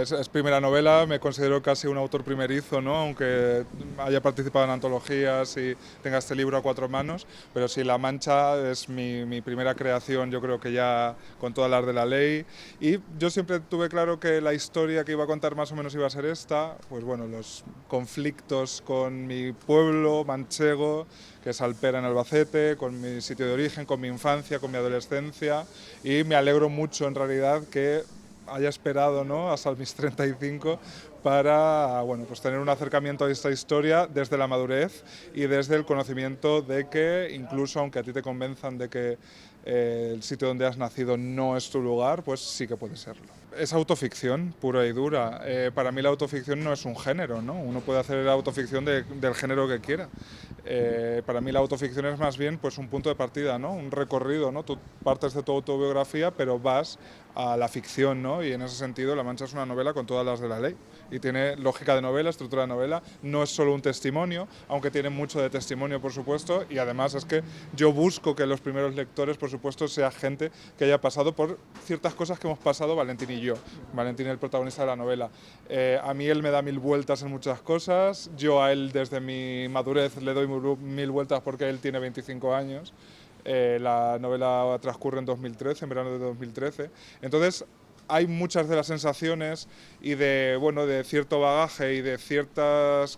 es primera novela, me considero casi un autor primerizo, ¿no? Aunque haya participado en antologías y tenga este libro a cuatro manos, pero sí, La Mancha es mi primera creación, yo creo que ya con todas las de la ley, y yo siempre tuve claro que la historia que iba a contar más o menos iba a ser esta, pues bueno, los conflictos con mi pueblo manchego, que es Alpera en Albacete, con mi sitio de origen, con mi infancia, con mi adolescencia, y me alegro mucho en realidad que haya esperado, ¿no?, hasta mis 35 para, bueno, pues tener un acercamiento a esta historia desde la madurez y desde el conocimiento de que, incluso aunque a ti te convenzan de que el sitio donde has nacido no es tu lugar, pues sí que puede serlo. Es autoficción pura y dura. Para mí la autoficción no es un género, ¿no? Uno puede hacer autoficción del género que quiera. Para mí la autoficción es más bien pues un punto de partida, ¿no? Un recorrido, ¿no? Tú partes de tu autobiografía, pero vas a la ficción, ¿no? Y en ese sentido La Mancha es una novela con todas las de la ley y tiene lógica de novela, estructura de novela, no es solo un testimonio, aunque tiene mucho de testimonio, por supuesto, y además es que yo busco que los primeros lectores, por supuesto, sea gente que haya pasado por ciertas cosas que hemos pasado Valentín y yo. Valentín, el protagonista de la novela. A mí él me da mil vueltas en muchas cosas, yo a él desde mi madurez le doy mil vueltas porque él tiene 25 años. La novela transcurre en 2013, en verano de 2013. Entonces, hay muchas de las sensaciones y de, bueno, de cierto bagaje y de ciertos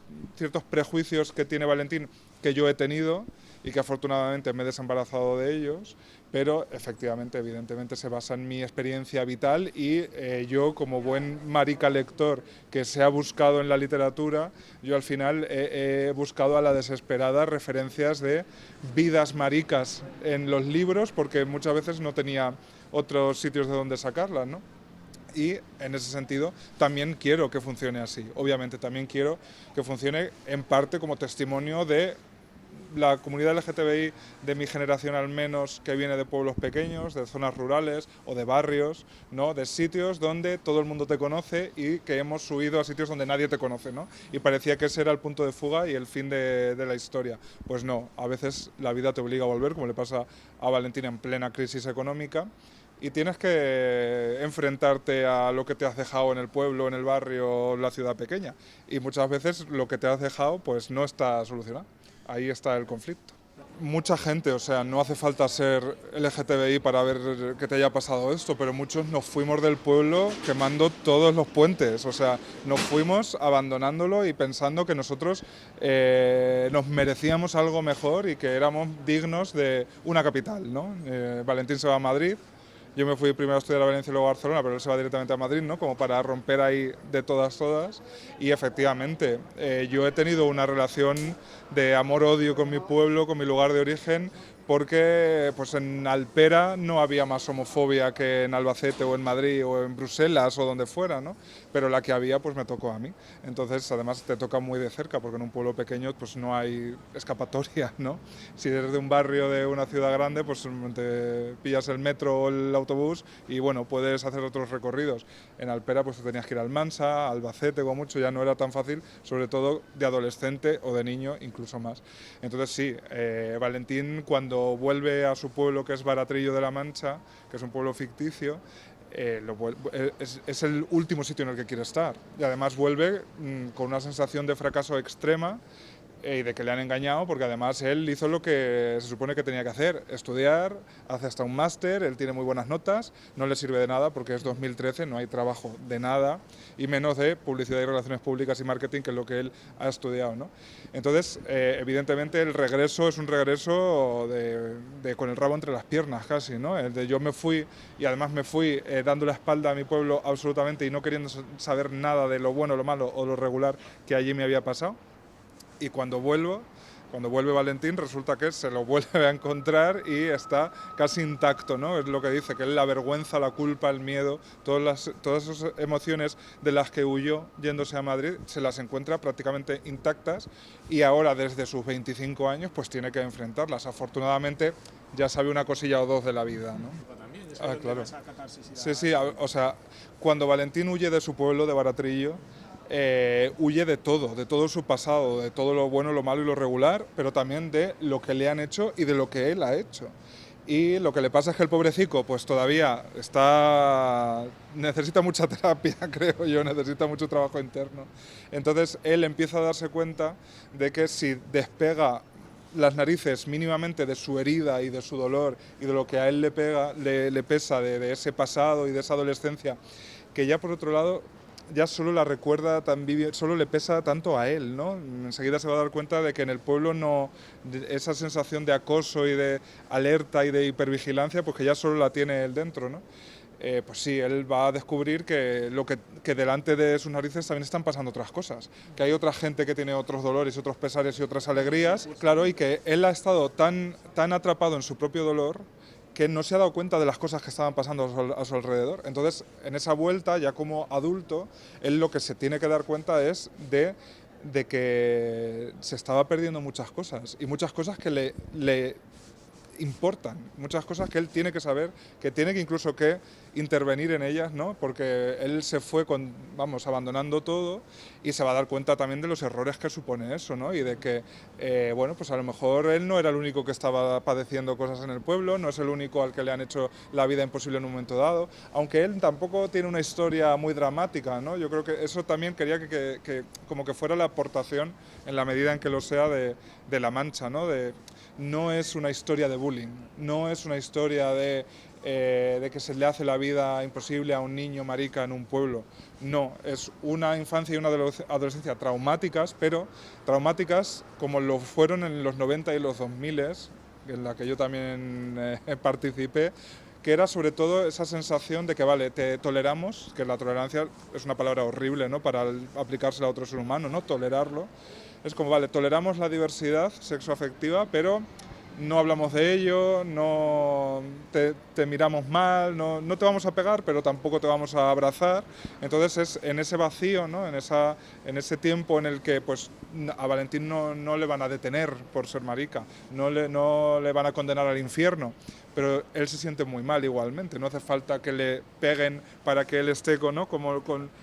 prejuicios que tiene Valentín que yo he tenido y que afortunadamente me he desembarazado de ellos, pero efectivamente, evidentemente se basa en mi experiencia vital y yo, como buen marica lector que se ha buscado en la literatura, yo al final he buscado a la desesperada referencias de vidas maricas en los libros porque muchas veces no tenía otros sitios de donde sacarlas, ¿no? Y en ese sentido también quiero que funcione así. Obviamente también quiero que funcione en parte como testimonio de la comunidad LGTBI de mi generación al menos, que viene de pueblos pequeños, de zonas rurales o de barrios, ¿no?, de sitios donde todo el mundo te conoce y que hemos huido a sitios donde nadie te conoce, ¿no? Y parecía que ese era el punto de fuga y el fin de la historia. Pues no, a veces la vida te obliga a volver, como le pasa a Valentín en plena crisis económica, y tienes que enfrentarte a lo que te has dejado en el pueblo, en el barrio, en la ciudad pequeña. Y muchas veces lo que te has dejado pues no está solucionado. Ahí está el conflicto. Mucha gente, o sea, no hace falta ser LGTBI para ver que te haya pasado esto, pero muchos nos fuimos del pueblo quemando todos los puentes, o sea, nos fuimos abandonándolo y pensando que nosotros nos merecíamos algo mejor y que éramos dignos de una capital, ¿no? Valentín se va a Madrid. Yo me fui primero a estudiar a Valencia y luego a Barcelona, pero él se va directamente a Madrid, ¿no?, como para romper ahí de todas. Y efectivamente, yo he tenido una relación de amor-odio con mi pueblo, con mi lugar de origen, porque pues en Alpera no había más homofobia que en Albacete o en Madrid o en Bruselas o donde fuera, ¿no? Pero la que había pues me tocó a mí. Entonces, además te toca muy de cerca, porque en un pueblo pequeño pues no hay escapatoria, ¿no? Si eres de un barrio de una ciudad grande, pues te pillas el metro o el autobús y bueno, puedes hacer otros recorridos. En Alpera pues tenías que ir al Mansa, Albacete, como mucho, ya no era tan fácil, sobre todo de adolescente o de niño, incluso más. Entonces sí, Valentín, cuando vuelve a su pueblo, que es Baratrillo de la Mancha, que es un pueblo ficticio, es el último sitio en el que quiere estar. Y además vuelve con una sensación de fracaso extrema y de que le han engañado, porque además él hizo lo que se supone que tenía que hacer, estudiar, hace hasta un máster, él tiene muy buenas notas, no le sirve de nada porque es 2013, no hay trabajo de nada, y menos de publicidad y relaciones públicas y marketing, que es lo que él ha estudiado, ¿no? Entonces, evidentemente el regreso es un regreso con el rabo entre las piernas casi, ¿no? El de yo me fui, y además me fui dando la espalda a mi pueblo absolutamente y no queriendo saber nada de lo bueno, lo malo o lo regular que allí me había pasado. Y cuando vuelve Valentín, resulta que se lo vuelve a encontrar y está casi intacto, ¿no? Es lo que dice, que es la vergüenza, la culpa, el miedo, todas esas emociones de las que huyó yéndose a Madrid, se las encuentra prácticamente intactas y ahora desde sus 25 años pues tiene que enfrentarlas. Afortunadamente ya sabe una cosilla o dos de la vida, ¿no? Claro. Sí, o sea, cuando Valentín huye de su pueblo, de Baratrillo, huye de todo su pasado, de todo lo bueno, lo malo y lo regular, pero también de lo que le han hecho y de lo que él ha hecho. Y lo que le pasa es que el pobrecico pues todavía necesita mucha terapia, creo yo, necesita mucho trabajo interno. Entonces él empieza a darse cuenta de que si despega las narices mínimamente de su herida y de su dolor y de lo que a él le pesa de ese pasado y de esa adolescencia, que ya por otro lado ya solo la recuerda solo le pesa tanto a él, ¿no? Enseguida se va a dar cuenta de que en el pueblo esa sensación de acoso y de alerta y de hipervigilancia, pues que ya solo la tiene él dentro, ¿no? Pues sí, él va a descubrir que delante de sus narices también están pasando otras cosas, que hay otra gente que tiene otros dolores, otros pesares y otras alegrías, claro, y que él ha estado tan atrapado en su propio dolor que no se ha dado cuenta de las cosas que estaban pasando a su alrededor. Entonces, en esa vuelta, ya como adulto, él lo que se tiene que dar cuenta es de que se estaba perdiendo muchas cosas, y muchas cosas que le importan, muchas cosas que él tiene que saber, que tiene que incluso que intervenir en ellas, ¿no? Porque él se fue abandonando todo, y se va a dar cuenta también de los errores que supone eso, ¿no? Y de que, bueno, pues a lo mejor él no era el único que estaba padeciendo cosas en el pueblo, no es el único al que le han hecho la vida imposible en un momento dado, aunque él tampoco tiene una historia muy dramática, ¿no? Yo creo que eso también quería que como que fuera la aportación, en la medida en que lo sea, de La Mancha, ¿no? No es una historia de bullying, no es una historia de que se le hace la vida imposible a un niño marica en un pueblo. No, es una infancia y una adolescencia traumáticas, pero traumáticas como lo fueron en los 90 y los 2000, en la que yo también participé, que era sobre todo esa sensación de que, vale, te toleramos, que la tolerancia es una palabra horrible, ¿no?, para aplicársela a otro ser humano, ¿no?, tolerarlo. Es como, vale, toleramos la diversidad sexoafectiva, pero no hablamos de ello, no te miramos mal, no te vamos a pegar, pero tampoco te vamos a abrazar. Entonces es en ese vacío, ¿no?, en ese tiempo en el que pues a Valentín no le van a detener por ser marica, no le van a condenar al infierno, pero él se siente muy mal igualmente. No hace falta que le peguen para que él esté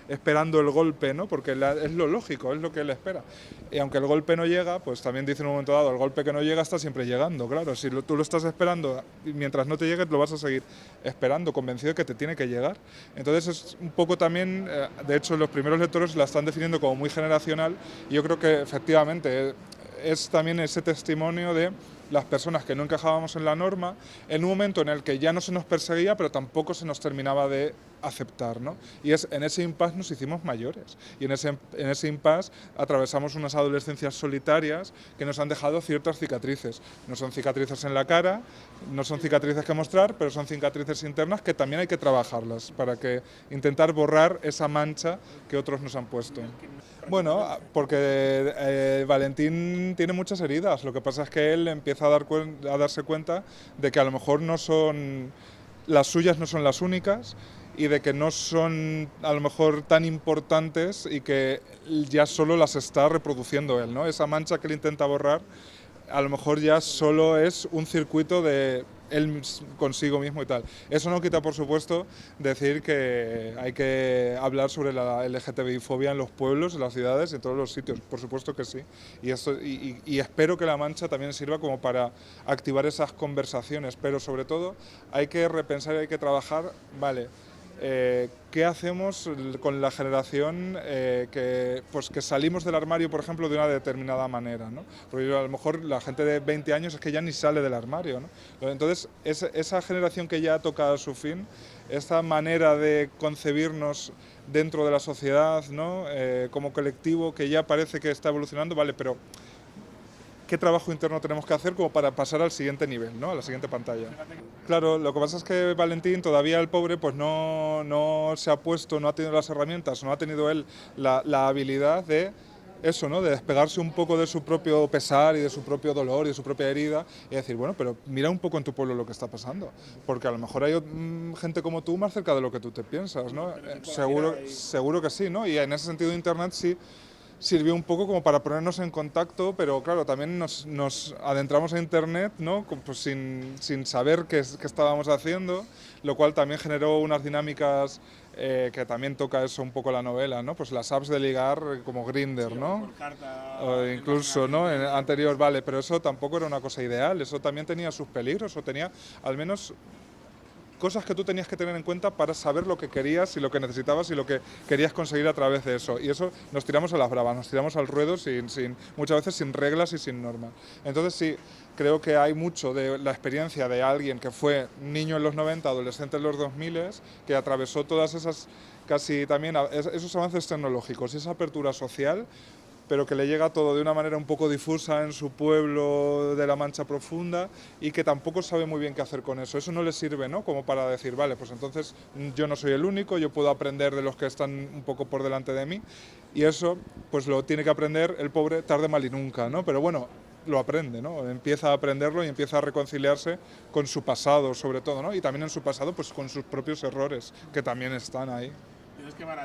esperando el golpe, ¿no?, porque es lo lógico, es lo que él espera. Y aunque el golpe no llega, pues también dice en un momento dado, el golpe que no llega está siempre llegando, claro. Si tú lo estás esperando y mientras no te llegue, lo vas a seguir esperando, convencido de que te tiene que llegar. Entonces es un poco también, de hecho los primeros lectores la están definiendo como muy generacional, y yo creo que efectivamente es también ese testimonio de las personas que no encajábamos en la norma, en un momento en el que ya no se nos perseguía, pero tampoco se nos terminaba de aceptar, ¿no? Y en ese impasse nos hicimos mayores, y en ese impasse atravesamos unas adolescencias solitarias que nos han dejado ciertas cicatrices. No son cicatrices en la cara, no son cicatrices que mostrar, pero son cicatrices internas que también hay que trabajarlas para intentar borrar esa mancha que otros nos han puesto. Bueno, porque Valentín tiene muchas heridas. Lo que pasa es que él empieza a darse cuenta de que a lo mejor las suyas no son las únicas, y de que no son a lo mejor tan importantes, y que ya solo las está reproduciendo él, ¿no? Esa mancha que él intenta borrar a lo mejor ya solo es un circuito de él consigo mismo y tal. Eso no quita, por supuesto, decir que hay que hablar sobre la LGTBI-fobia en los pueblos, en las ciudades, en todos los sitios. Por supuesto que sí. Y espero que La Mancha también sirva como para activar esas conversaciones. Pero sobre todo hay que repensar y hay que trabajar, vale, ¿qué hacemos con la generación que salimos del armario, por ejemplo, de una determinada manera, ¿no? Porque a lo mejor la gente de 20 años es que ya ni sale del armario, ¿no? Entonces, esa generación que ya ha tocado su fin, esta manera de concebirnos dentro de la sociedad, ¿no?, como colectivo que ya parece que está evolucionando, vale, pero ¿qué trabajo interno tenemos que hacer como para pasar al siguiente nivel, ¿no?, a la siguiente pantalla? Claro, lo que pasa es que Valentín, todavía el pobre, pues no se ha puesto, no ha tenido las herramientas, no ha tenido él la habilidad de eso, ¿no?, de despegarse un poco de su propio pesar y de su propio dolor y de su propia herida, y decir, bueno, pero mira un poco en tu pueblo lo que está pasando, porque a lo mejor hay gente como tú más cerca de lo que tú te piensas, ¿no? Seguro que sí, ¿no? Y en ese sentido Internet sí sirvió un poco como para ponernos en contacto, pero claro, también nos adentramos a Internet, ¿no?, pues sin saber qué estábamos haciendo, lo cual también generó unas dinámicas que también toca eso un poco la novela, ¿no? Pues las apps de ligar como Grindr, Sí, o ¿no? por carta, O el incluso, imaginar ¿no? En gente. anterior, vale, pero eso tampoco era una cosa ideal, eso también tenía sus peligros, o tenía al menos cosas que tú tenías que tener en cuenta para saber lo que querías y lo que necesitabas y lo que querías conseguir a través de eso. Y eso nos tiramos a las bravas, nos tiramos al ruedo muchas veces sin reglas y sin normas. Entonces sí, creo que hay mucho de la experiencia de alguien que fue niño en los 90, adolescente en los 2000, que atravesó todas esas, casi también esos avances tecnológicos y esa apertura social, pero que le llega todo de una manera un poco difusa en su pueblo de la Mancha Profunda y que tampoco sabe muy bien qué hacer con eso. Eso no le sirve, ¿no? Como para decir, vale, pues entonces yo no soy el único, yo puedo aprender de los que están un poco por delante de mí y eso pues lo tiene que aprender el pobre tarde mal y nunca, ¿no? Pero bueno, lo aprende, ¿no? Empieza a aprenderlo y empieza a reconciliarse con su pasado, sobre todo, ¿no? Y también en su pasado, pues con sus propios errores, que también están ahí. Tienes que